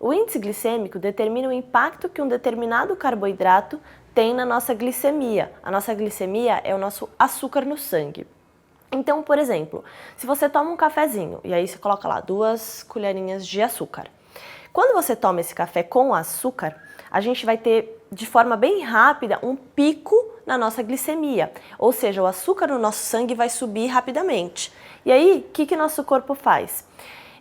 O índice glicêmico determina o impacto que um determinado carboidrato tem na nossa glicemia. A nossa glicemia é o nosso açúcar no sangue. Então, por exemplo, se você toma um cafezinho e aí você coloca lá 2 colherinhas de açúcar. Quando você toma esse café com açúcar, a gente vai ter de forma bem rápida um pico na nossa glicemia, ou seja, o açúcar no nosso sangue vai subir rapidamente. E aí, o que nosso corpo faz?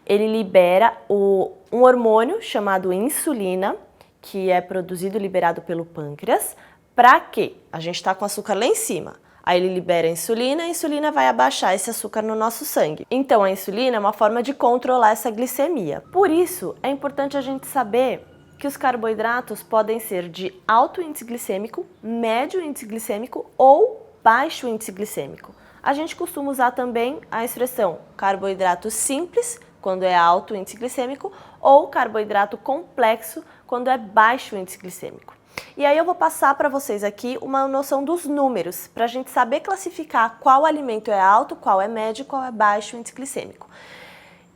Ele libera um hormônio chamado insulina, que é produzido e liberado pelo pâncreas. Para quê? A gente está com açúcar lá em cima. Aí ele libera a insulina vai abaixar esse açúcar no nosso sangue. Então a insulina é uma forma de controlar essa glicemia. Por isso é importante a gente saber que os carboidratos podem ser de alto índice glicêmico, médio índice glicêmico ou baixo índice glicêmico. A gente costuma usar também a expressão carboidrato simples, quando é alto índice glicêmico, ou carboidrato complexo, quando é baixo índice glicêmico. E aí eu vou passar para vocês aqui uma noção dos números, para a gente saber classificar qual alimento é alto, qual é médio, qual é baixo índice glicêmico.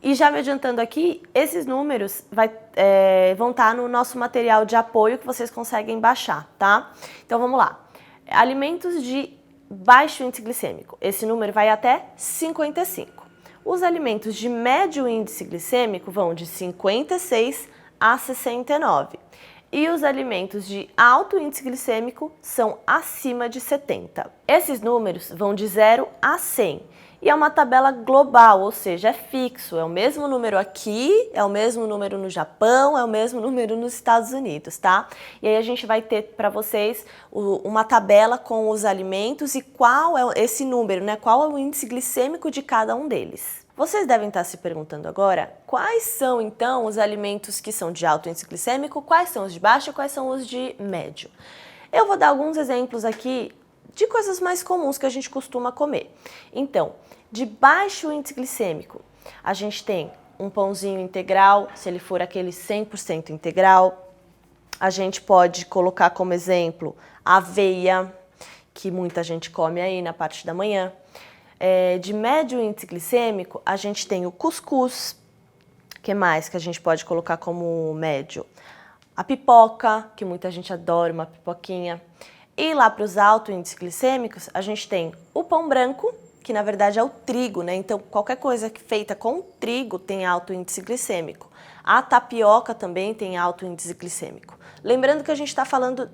E já me adiantando aqui, esses números vão estar no nosso material de apoio que vocês conseguem baixar, tá? Então vamos lá. Alimentos de baixo índice glicêmico, esse número vai até 55. Os alimentos de médio índice glicêmico vão de 56 a 69. E os alimentos de alto índice glicêmico são acima de 70. Esses números vão de 0 a 100. E é uma tabela global, ou seja, é fixo. É o mesmo número aqui, é o mesmo número no Japão, é o mesmo número nos Estados Unidos, tá? E aí a gente vai ter para vocês uma tabela com os alimentos e qual é esse número, né? Qual é o índice glicêmico de cada um deles. Vocês devem estar se perguntando agora quais são então os alimentos que são de alto índice glicêmico, quais são os de baixo e quais são os de médio. Eu vou dar alguns exemplos aqui de coisas mais comuns que a gente costuma comer. Então, de baixo índice glicêmico, a gente tem um pãozinho integral, se ele for aquele 100% integral. A gente pode colocar como exemplo aveia, que muita gente come aí na parte da manhã. De médio índice glicêmico, a gente tem o cuscuz. O que mais que a gente pode colocar como médio? A pipoca, que muita gente adora, uma pipoquinha. E lá para os altos índices glicêmicos, a gente tem o pão branco, que na verdade é o trigo, né? Então, qualquer coisa feita com trigo tem alto índice glicêmico. A tapioca também tem alto índice glicêmico. Lembrando que a gente está falando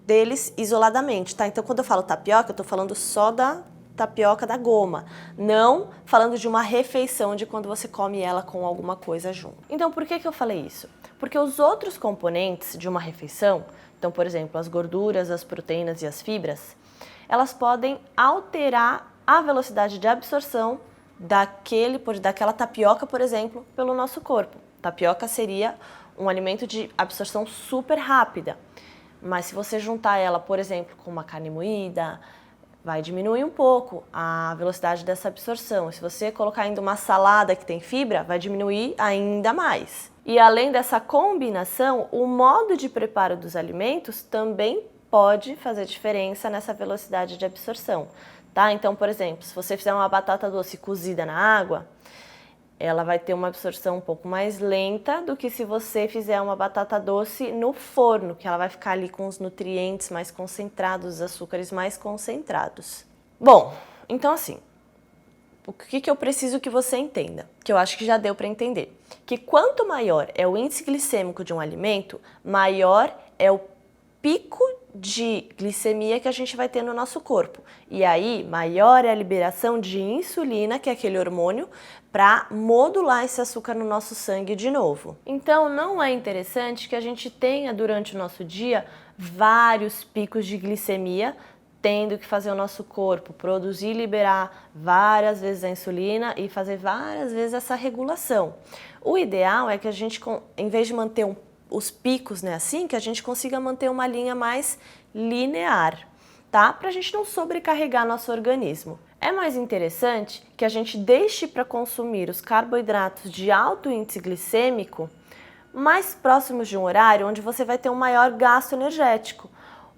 deles isoladamente, tá? Então, quando eu falo tapioca, eu estou falando só da tapioca da goma, não falando de uma refeição de quando você come ela com alguma coisa junto. Então, por que eu falei isso? Porque os outros componentes de uma refeição, então, por exemplo, as gorduras, as proteínas e as fibras, podem alterar a velocidade de absorção daquela tapioca, por exemplo, pelo nosso corpo. Tapioca seria um alimento de absorção super rápida, mas se você juntar ela, por exemplo, com uma carne moída, vai diminuir um pouco a velocidade dessa absorção. Se você colocar ainda uma salada que tem fibra, vai diminuir ainda mais. E além dessa combinação, o modo de preparo dos alimentos também pode fazer diferença nessa velocidade de absorção, tá? Então, por exemplo, se você fizer uma batata doce cozida na água, ela vai ter uma absorção um pouco mais lenta do que se você fizer uma batata doce no forno, que ela vai ficar ali com os nutrientes mais concentrados, os açúcares mais concentrados. Bom, então assim, o que eu preciso que você entenda? Que eu acho que já deu para entender. Que quanto maior é o índice glicêmico de um alimento, maior é o pico de glicemia que a gente vai ter no nosso corpo. E aí, maior é a liberação de insulina, que é aquele hormônio, para modular esse açúcar no nosso sangue de novo. Então, não é interessante que a gente tenha durante o nosso dia vários picos de glicemia, tendo que fazer o nosso corpo produzir e liberar várias vezes a insulina e fazer várias vezes essa regulação. O ideal é que a gente, em vez de manter os picos, né, assim, que a gente consiga manter uma linha mais linear, tá? Para a gente não sobrecarregar nosso organismo. É mais interessante que a gente deixe para consumir os carboidratos de alto índice glicêmico mais próximos de um horário onde você vai ter um maior gasto energético.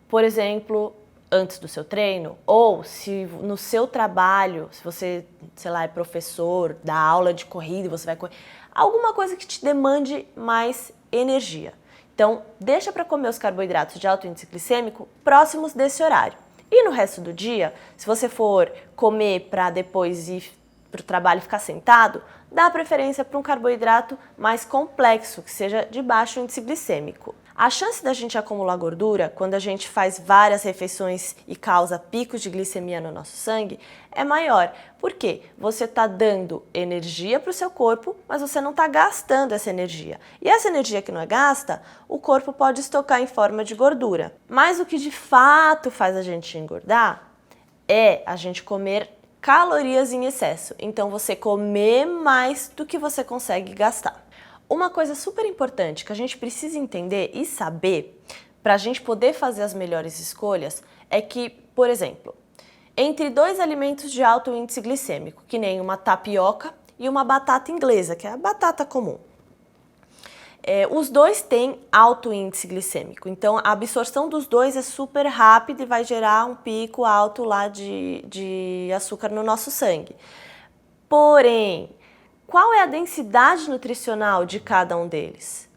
Por exemplo, antes do seu treino, ou se no seu trabalho, se você, sei lá, é professor, dá aula de corrida e você vai correr, alguma coisa que te demande mais energia. Então, deixa para comer os carboidratos de alto índice glicêmico próximos desse horário. E no resto do dia, se você for comer para depois ir para o trabalho e ficar sentado, dá preferência para um carboidrato mais complexo, que seja de baixo índice glicêmico. A chance da gente acumular gordura quando a gente faz várias refeições e causa picos de glicemia no nosso sangue é maior. Por quê? Você está dando energia para o seu corpo, mas você não está gastando essa energia. E essa energia que não é gasta, o corpo pode estocar em forma de gordura. Mas o que de fato faz a gente engordar é a gente comer calorias em excesso. Então você comer mais do que você consegue gastar. Uma coisa super importante que a gente precisa entender e saber para a gente poder fazer as melhores escolhas é que, por exemplo, entre dois alimentos de alto índice glicêmico, que nem uma tapioca e uma batata inglesa, que é a batata comum, os dois têm alto índice glicêmico, então a absorção dos dois é super rápida e vai gerar um pico alto lá de açúcar no nosso sangue. Porém, qual é a densidade nutricional de cada um deles?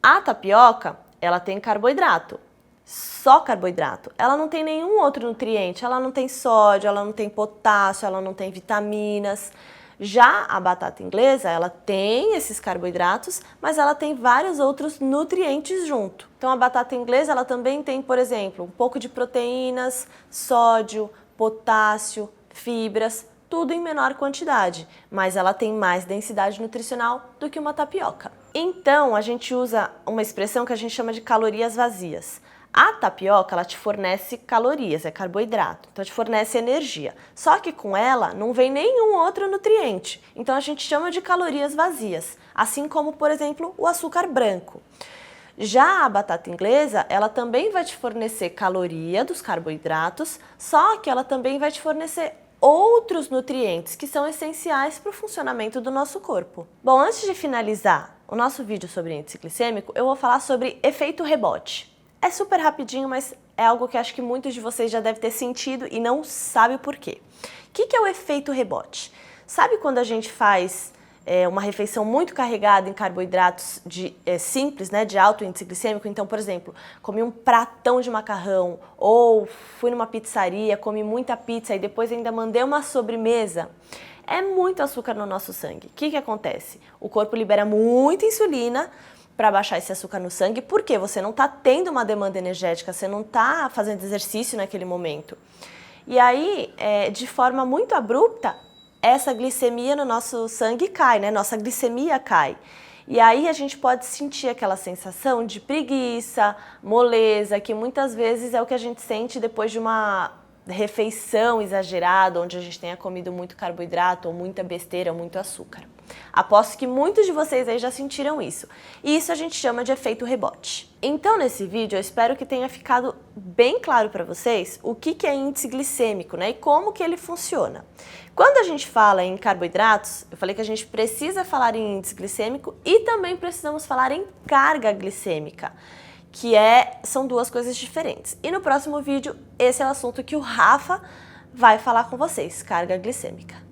A tapioca, ela tem carboidrato, só carboidrato. Ela não tem nenhum outro nutriente, ela não tem sódio, ela não tem potássio, ela não tem vitaminas. Já a batata inglesa, ela tem esses carboidratos, mas ela tem vários outros nutrientes junto. Então a batata inglesa, ela também tem, por exemplo, um pouco de proteínas, sódio, potássio, fibras, tudo em menor quantidade, mas ela tem mais densidade nutricional do que uma tapioca. Então, a gente usa uma expressão que a gente chama de calorias vazias. A tapioca, ela te fornece calorias, é carboidrato, então te fornece energia. Só que com ela não vem nenhum outro nutriente, então a gente chama de calorias vazias, assim como, por exemplo, o açúcar branco. Já a batata inglesa, ela também vai te fornecer caloria dos carboidratos, só que ela também vai te fornecer outros nutrientes que são essenciais para o funcionamento do nosso corpo. Bom, antes de finalizar o nosso vídeo sobre índice glicêmico, eu vou falar sobre efeito rebote. É super rapidinho, mas é algo que acho que muitos de vocês já devem ter sentido e não sabem o porquê. O que é o efeito rebote? Sabe quando a gente faz uma refeição muito carregada em carboidratos simples, né, de alto índice glicêmico? Então, por exemplo, comi um pratão de macarrão ou fui numa pizzaria, comi muita pizza e depois ainda mandei uma sobremesa. É muito açúcar no nosso sangue. O que acontece? O corpo libera muita insulina para baixar esse açúcar no sangue, porque você não está tendo uma demanda energética, você não está fazendo exercício naquele momento. E aí, de forma muito abrupta, essa glicemia no nosso sangue cai, né? Nossa glicemia cai. E aí a gente pode sentir aquela sensação de preguiça, moleza, que muitas vezes é o que a gente sente depois de uma refeição exagerada, onde a gente tenha comido muito carboidrato, ou muita besteira, ou muito açúcar. Aposto que muitos de vocês aí já sentiram isso. E isso a gente chama de efeito rebote. Então, nesse vídeo, eu espero que tenha ficado bem claro para vocês o que é índice glicêmico, né? E como que ele funciona. Quando a gente fala em carboidratos, eu falei que a gente precisa falar em índice glicêmico e também precisamos falar em carga glicêmica, que são duas coisas diferentes. E no próximo vídeo, esse é o assunto que o Rafa vai falar com vocês, carga glicêmica.